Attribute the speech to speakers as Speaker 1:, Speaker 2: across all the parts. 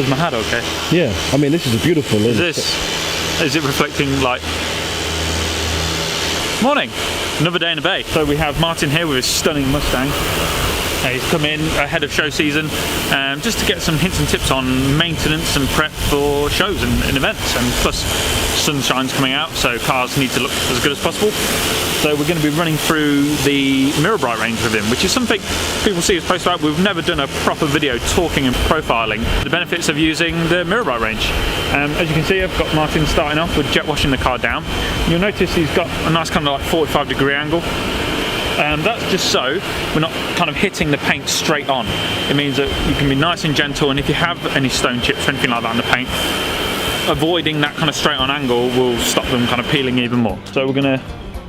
Speaker 1: Is my hat okay?
Speaker 2: Yeah, I mean, this is beautiful.
Speaker 1: Is it reflecting like... Morning! Another day in the bay. So we have Martin here with his stunning Mustang. He's come in ahead of show season just to get some hints and tips on maintenance and prep for shows and events, and plus sunshine's coming out, so cars need to look as good as possible. So we're going to be running through the Mirror Bright range with him, which is something people see us post about. We've never done a proper video talking and profiling the benefits of using the Mirror Bright range. As you can see, I've got Martin starting off with jet washing the car down. You'll notice he's got a nice kind of like 45-degree angle. That's just so we're not kind of hitting the paint straight on. It means that you can be nice and gentle, and if you have any stone chips or anything like that on the paint, avoiding that kind of straight on angle will stop them kind of peeling even more. So we're gonna,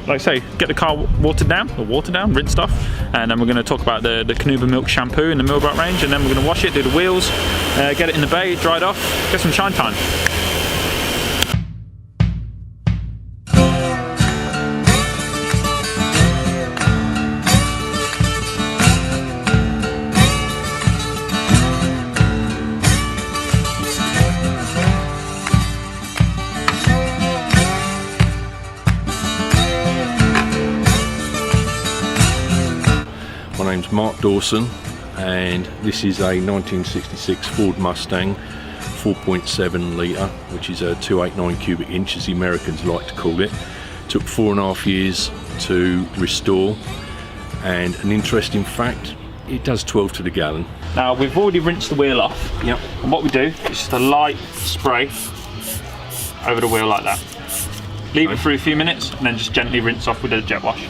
Speaker 1: like I say, get the car watered down, rinsed off, and then we're gonna talk about the Canuba Milk shampoo in the Mirror Bright range, and then we're gonna wash it, do the wheels, get it in the bay, dry it off, get some shine time.
Speaker 3: My name's Mark Dawson, and this is a 1966 Ford Mustang 4.7 litre, which is a 289 cubic inch, as the Americans like to call it. Took 4.5 years to restore, and an interesting fact, it does 12 to the gallon.
Speaker 1: Now we've already rinsed the wheel off.
Speaker 3: Yep.
Speaker 1: And what we do is just a light spray over the wheel like that. Leave it for a few minutes and then just gently rinse off with a jet wash.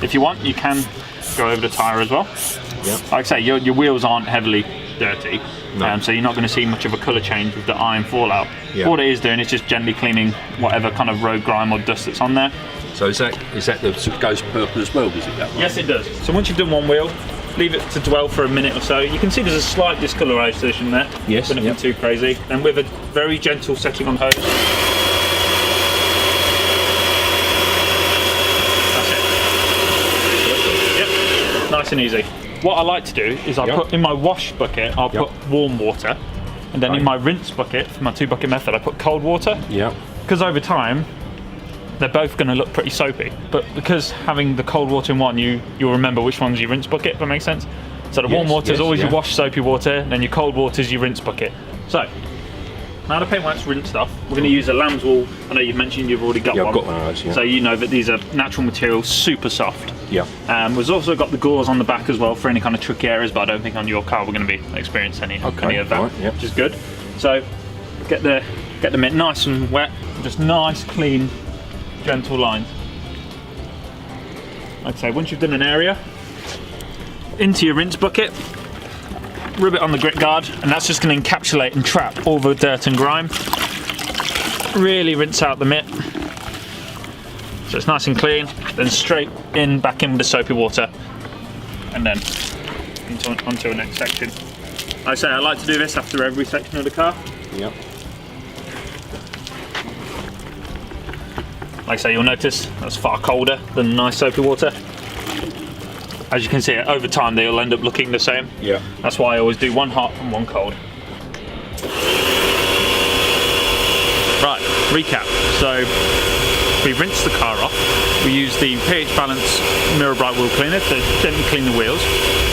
Speaker 1: If you want, you can go over the tyre as well.
Speaker 3: Yep.
Speaker 1: Like I say, your wheels aren't heavily dirty,
Speaker 3: No.
Speaker 1: so you're not going to see much of a colour change with the iron fallout.
Speaker 3: Yep.
Speaker 1: All it is doing is just gently cleaning whatever kind of road grime or dust that's on there.
Speaker 3: So is that the goes purple as well, does it, that one?
Speaker 1: Yes, it does. So once you've done one wheel, leave it to dwell for a minute or so. You can see there's a slight discoloration there.
Speaker 3: Yes.
Speaker 1: But nothing too crazy. And with a very gentle setting on hose. Nice and easy. What I like to do is I put in my wash bucket, I'll put warm water, and then in my rinse bucket, for my 2-bucket method, I put cold water.
Speaker 3: Yeah.
Speaker 1: Because over time, they're both going to look pretty soapy. But because having the cold water in one, you'll remember which one's your rinse bucket, if that makes sense. So the warm water is always your wash soapy water, and then your cold water is your rinse bucket. So, now the paintwork's rinsed off, we're going to use a lamb's wool. I know you've mentioned you've already got one.
Speaker 3: Yeah, I've got one of those, yeah.
Speaker 1: So you know that these are natural materials, super soft.
Speaker 3: Yeah.
Speaker 1: We've also got the gauze on the back as well for any kind of tricky areas, but I don't think on your car we're going to be experiencing any of that, which is good. So get the mitt nice and wet, just nice, clean, gentle lines. Like I say, once you've done an area, into your rinse bucket, rub it on the grit guard, and that's just going to encapsulate and trap all the dirt and grime. Really rinse out the mitt so it's nice and clean, then straight back in with the soapy water, and then onto the next section. Like I say, I like to do this after every section of the car.
Speaker 3: Yep.
Speaker 1: Like I say, you'll notice that's far colder than nice soapy water. As you can see, over time they'll end up looking the same.
Speaker 3: Yeah.
Speaker 1: That's why I always do one hot and one cold. Right, recap. So we rinse the car off. We use the pH Balance Mirror Bright Wheel Cleaner to gently clean the wheels.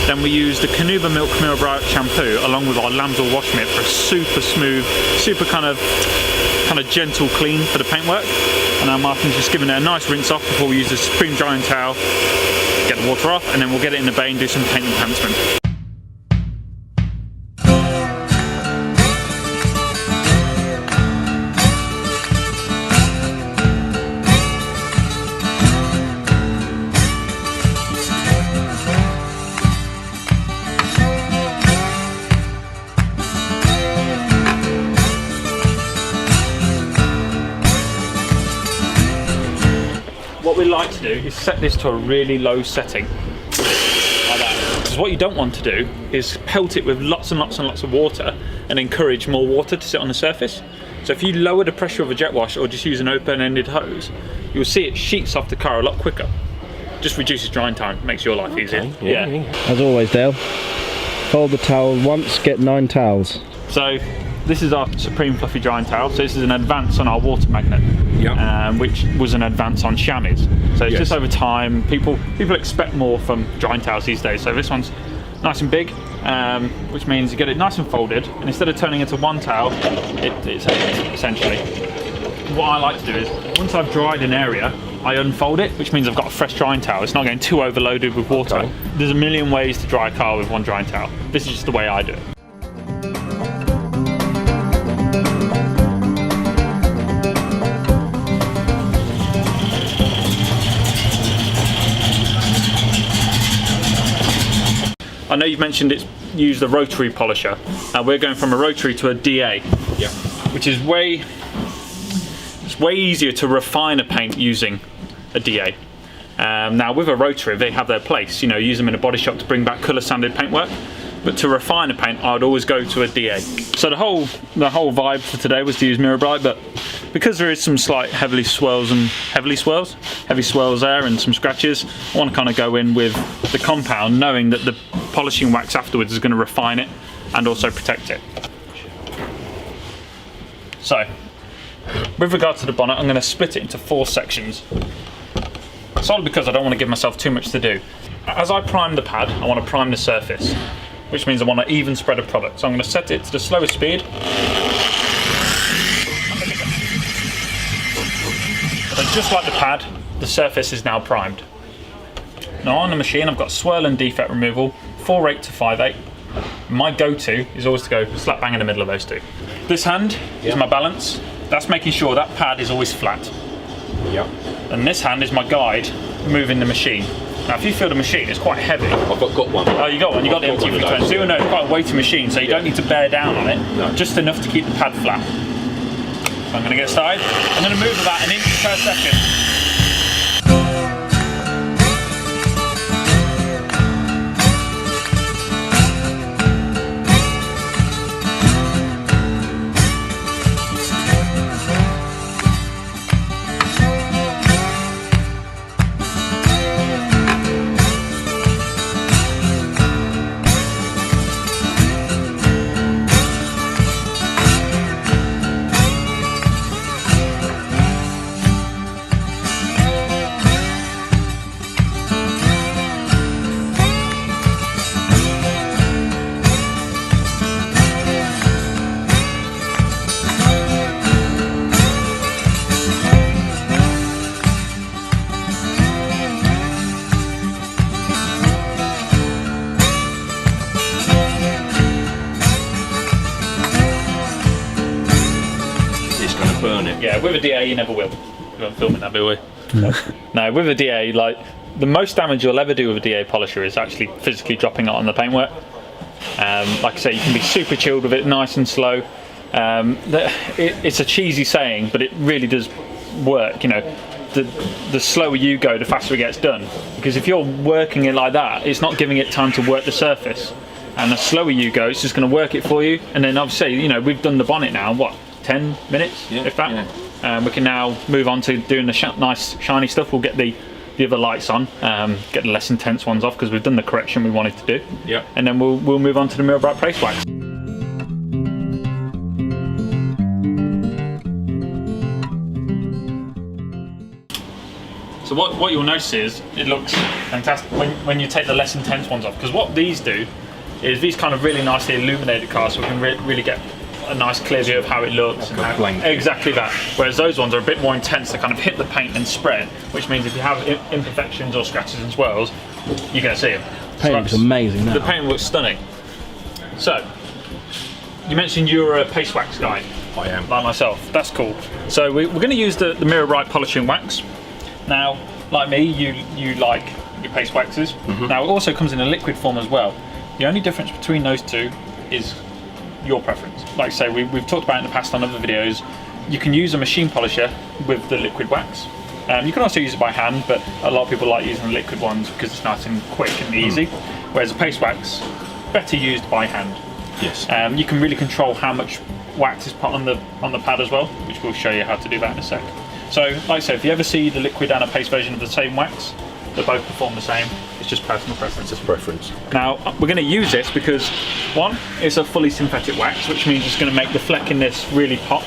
Speaker 1: Then we use the Canuba Milk Mirror Bright shampoo along with our lamb's wool wash mitt for a super smooth, super kind of gentle clean for the paintwork. And now Martin's just giving it a nice rinse off before we use the supreme drying towel, get the water off, and then we'll get it in the bay and do some paint enhancement. What we like to do is set this to a really low setting, like that. Because what you don't want to do is pelt it with lots and lots and lots of water and encourage more water to sit on the surface. So if you lower the pressure of a jet wash or just use an open-ended hose, you'll see it sheets off the car a lot quicker. Just reduces drying time, makes your life easier.
Speaker 2: As always, Dale, fold the towel once, get 9 towels.
Speaker 1: So this is our Supreme Fluffy Drying Towel. So this is an advance on our water magnet, which was an advance on chamois. So it's just over time, people expect more from drying towels these days. So this one's nice and big, which means you get it nice and folded, and instead of turning into one towel, it's 8 essentially. What I like to do is, once I've dried an area, I unfold it, which means I've got a fresh drying towel. It's not getting too overloaded with water.
Speaker 3: Okay.
Speaker 1: There's a million ways to dry a car with one drying towel. This is just the way I do it. I know you've mentioned it's used a rotary polisher. We're going from a rotary to a DA, which is way easier to refine a paint using a DA. Now with a rotary, they have their place. You know, use them in a body shop to bring back colour sanded paintwork. But to refine a paint, I'd always go to a DA. So the whole vibe for today was to use Mirror Bright, but because there is some slight heavy swirls there and some scratches, I want to kind of go in with the compound, knowing that the polishing wax afterwards is going to refine it and also protect it. So, with regard to the bonnet, I'm going to split it into 4 sections. Solely because I don't want to give myself too much to do. As I prime the pad, I want to prime the surface, which means I want an even spread of product. So I'm going to set it to the slowest speed. So just like the pad, the surface is now primed. Now on the machine, I've got swirl and defect removal, 4/8 to 5/8. My go-to is always to go slap bang in the middle of those two. This hand is my balance. That's making sure that pad is always flat. And this hand is my guide moving the machine. Now if you feel the machine, it's quite heavy.
Speaker 3: I've got one.
Speaker 1: Oh, you got one, you got the MT return. So you know it's quite a weighty machine, so you don't need to bear down on it.
Speaker 3: No.
Speaker 1: Just enough to keep the pad flat. So I'm going to get started. I'm going to move about 1 inch per second.
Speaker 3: Burn it.
Speaker 1: Yeah, with a DA you never will. We won't film it that, will we? No, with a DA, like, the most damage you'll ever do with a DA polisher is actually physically dropping it on the paintwork. Like I say, you can be super chilled with it, nice and slow. It's a cheesy saying, but it really does work. You know, the slower you go, the faster it gets done. Because if you're working it like that, it's not giving it time to work the surface. And the slower you go, it's just going to work it for you. And then obviously, you know, we've done the bonnet now, what, 10 minutes, if that? We can now move on to doing the nice shiny stuff. We'll get the other lights on, get the less intense ones off because we've done the correction we wanted to do. And then we'll move on to the Mirror Bright Paste Wax. So what you'll notice is it looks fantastic when you take the less intense ones off, because what these do is these kind of really nicely illuminated cars, so we can really get a nice clear view of how it looks.
Speaker 3: Like
Speaker 1: exactly that. Whereas those ones are a bit more intense, they kind of hit the paint and spread, which means if you have imperfections or scratches and swirls, you're going to see them.
Speaker 2: Paint looks amazing now.
Speaker 1: The paint looks stunning. So, you mentioned you're a paste wax guy.
Speaker 3: I am.
Speaker 1: Like myself. That's cool. So we're going to use the Mirror Bright polishing wax. Now, like me, you like your paste waxes. Now it also comes in a liquid form as well. The only difference between those two is your preference. Like I say, we've talked about in the past on other videos, you can use a machine polisher with the liquid wax. You can also use it by hand, but a lot of people like using the liquid ones because it's nice and quick and easy. Whereas a paste wax, better used by hand.
Speaker 3: Yes.
Speaker 1: You can really control how much wax is put on the pad as well, which we'll show you how to do that in a sec. So, like I said, if you ever see the liquid and a paste version of the same wax, They both perform the same. It's just personal preference.
Speaker 3: Just preference.
Speaker 1: Now, we're going to use this because, one, it's a fully synthetic wax, which means it's going to make the fleck in this really pop.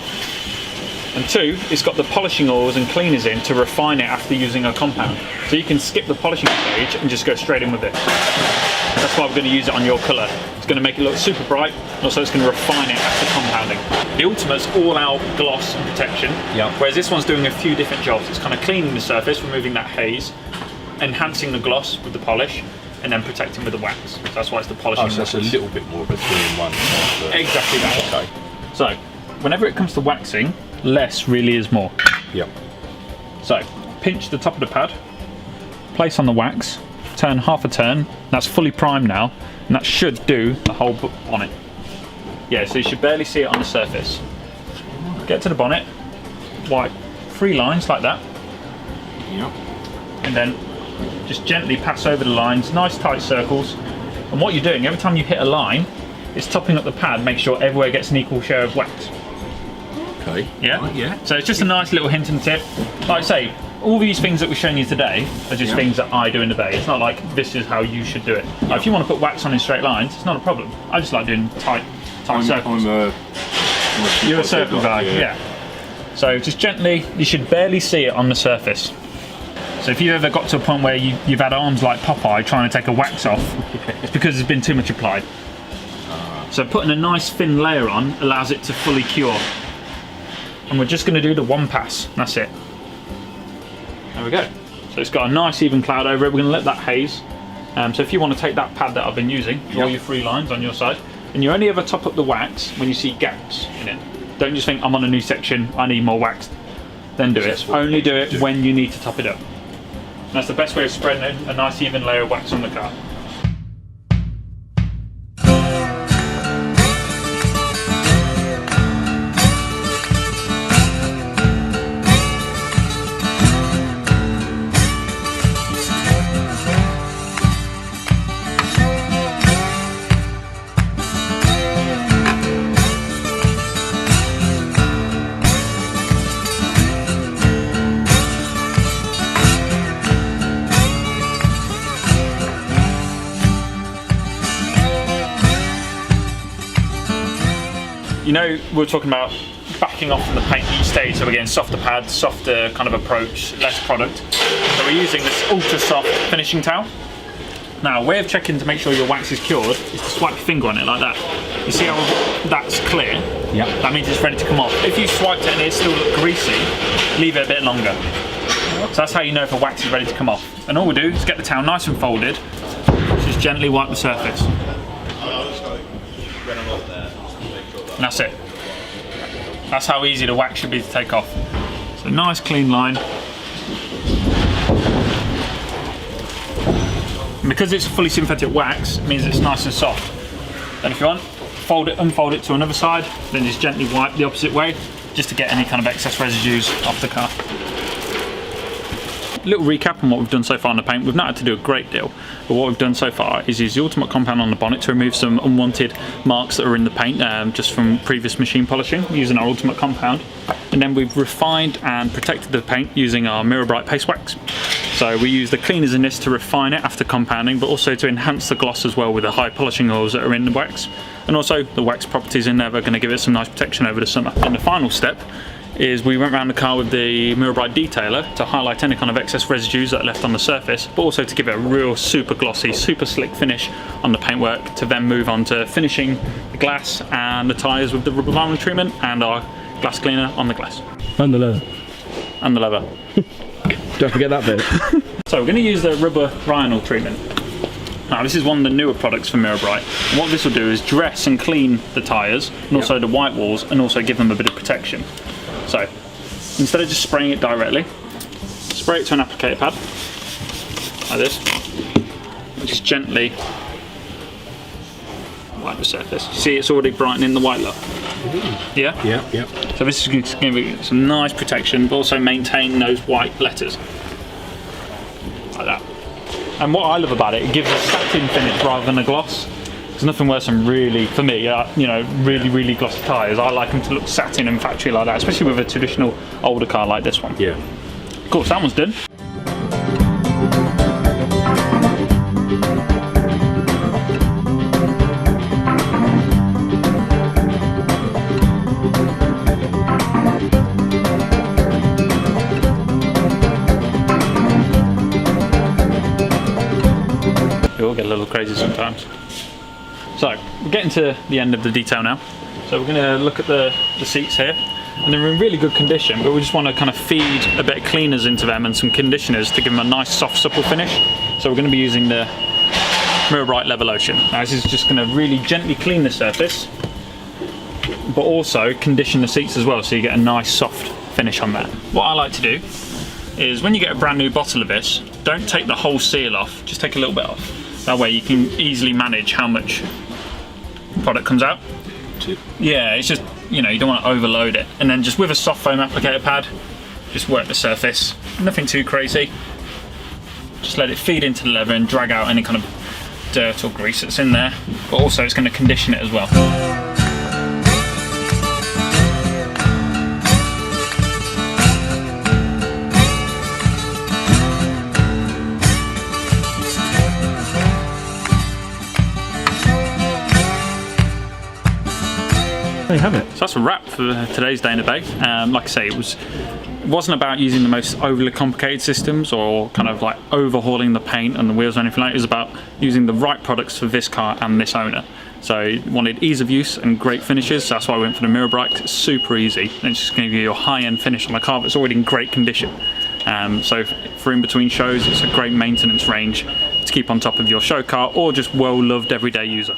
Speaker 1: And two, it's got the polishing oils and cleaners in to refine it after using a compound. So you can skip the polishing stage and just go straight in with it. That's why we're going to use it on your colour. It's going to make it look super bright, and also it's going to refine it after compounding. The Ultimate's all out gloss and protection, whereas this one's doing a few different jobs. It's kind of cleaning the surface, removing that haze, enhancing the gloss with the polish, and then protecting with the wax. So that's why it's the polishing.
Speaker 3: Oh, so it's a little bit more of a 3-in-1.
Speaker 1: Exactly that.
Speaker 3: Okay.
Speaker 1: So, whenever it comes to waxing, less really is more.
Speaker 3: Yep.
Speaker 1: So, pinch the top of the pad, place on the wax, turn half a turn. That's fully primed now, and that should do the whole bonnet. Yeah, so you should barely see it on the surface. Get to the bonnet, wipe 3 lines like that.
Speaker 3: Yep.
Speaker 1: And then just gently pass over the lines, nice tight circles. And what you're doing, every time you hit a line, it's topping up the pad, make sure everywhere gets an equal share of wax.
Speaker 3: Okay.
Speaker 1: Yeah?
Speaker 3: Right, yeah.
Speaker 1: So it's just a nice little hint and tip. Like I say, all these things that we're showing you today are just things that I do in the bay. It's not like this is how you should do it. Like if you want to put wax on in straight lines, it's not a problem. I just like doing tight circles. You're a circle guy, yeah. So just gently, you should barely see it on the surface. So if you've ever got to a point where you've had arms like Popeye trying to take a wax off, it's because there's been too much applied. So putting a nice thin layer on allows it to fully cure. And we're just going to do the one pass, that's it. There we go. So it's got a nice even cloud over it. We're going to let that haze. So if you want to take that pad that I've been using, draw your 3 lines on your side, and you only ever top up the wax when you see gaps in it. Don't just think, I'm on a new section, I need more wax. Then do it. Only do it when you need to top it up. And that's the best way of spreading a nice even layer of wax on the car. You know, we were talking about backing off from the paint each stage, so we're getting softer pads, softer kind of approach, less product. So we're using this ultra soft finishing towel. Now, a way of checking to make sure your wax is cured is to swipe your finger on it like that. You see how that's clear?
Speaker 2: Yeah.
Speaker 1: That means it's ready to come off. If you swiped it and it still looked greasy, leave it a bit longer. So that's how you know if a wax is ready to come off. And all we do is get the towel nice and folded, just gently wipe the surface. And that's it. That's how easy the wax should be to take off. So nice clean line. And because it's a fully synthetic wax, it means it's nice and soft. Then if you want, fold it, unfold it to another side, then just gently wipe the opposite way, just to get any kind of excess residues off the car. Little recap on what we've done so far on the paint. We've not had to do a great deal, but what we've done so far is use the Ultimate compound on the bonnet to remove some unwanted marks that are in the paint just from previous machine polishing using our Ultimate compound, and then we've refined and protected the paint using our Mirror Bright paste wax. So we use the cleaners in this to refine it after compounding, but also to enhance the gloss as well with the high polishing oils that are in the wax, and also the wax properties in there are going to give it some nice protection over the summer. And the final step is we went around the car with the Mirror Bright detailer to highlight any kind of excess residues that are left on the surface, but also to give it a real super glossy, super slick finish on the paintwork, to then move on to finishing the glass and the tyres with the rubber vinyl treatment and our glass cleaner on the glass.
Speaker 2: And the leather.
Speaker 1: And the leather.
Speaker 2: Don't forget that bit.
Speaker 1: So we're going to use the rubber vinyl treatment. Now this is one of the newer products from Mirror Bright. And what this will do is dress and clean the tyres and also the white walls, and also give them a bit of protection. So, instead of just spraying it directly, spray it to an applicator pad, like this, and just gently wipe the surface. You see it's already brightening the white look? Yeah?
Speaker 3: Yeah.
Speaker 1: So this is going to give you some nice protection, but also maintain those white letters. Like that. And what I love about it, it gives a satin finish rather than a gloss. There's nothing worse than really, for me, you know, really glossy tyres. I like them to look satin and factory like that, especially with a traditional older car like this one.
Speaker 3: Yeah.
Speaker 1: Of course, that one's done. will get a little crazy sometimes. So we're getting to the end of the detail now. So we're going to look at the seats here, and they're in really good condition, but we just want to kind of feed a bit of cleaners into them and some conditioners to give them a nice soft supple finish. So we're going to be using the Mirror Bright Level Ocean. Now this is just going to really gently clean the surface, but also condition the seats as well, so you get a nice soft finish on that. What I like to do is when you get a brand new bottle of this, don't take the whole seal off, just take a little bit off. That way you can easily manage how much product comes out. Yeah, it's just, you know, you don't want to overload it. And then just with a soft foam applicator pad, just work the surface. Nothing too crazy. Just let it feed into the leather and drag out any kind of dirt or grease that's in there. But also it's going to condition it as well.
Speaker 2: There you have it.
Speaker 1: So that's a wrap for today's day in the bay. Like I say, it wasn't about using the most overly complicated systems or kind of like overhauling the paint and the wheels or anything like that. It was about using the right products for this car and this owner. So I wanted ease of use and great finishes, so that's why I went for the Mirror Bright. It's super easy, and it's just going to give you a high-end finish on a car that's already in great condition. So for in between shows, it's a great maintenance range to keep on top of your show car or just well-loved everyday user.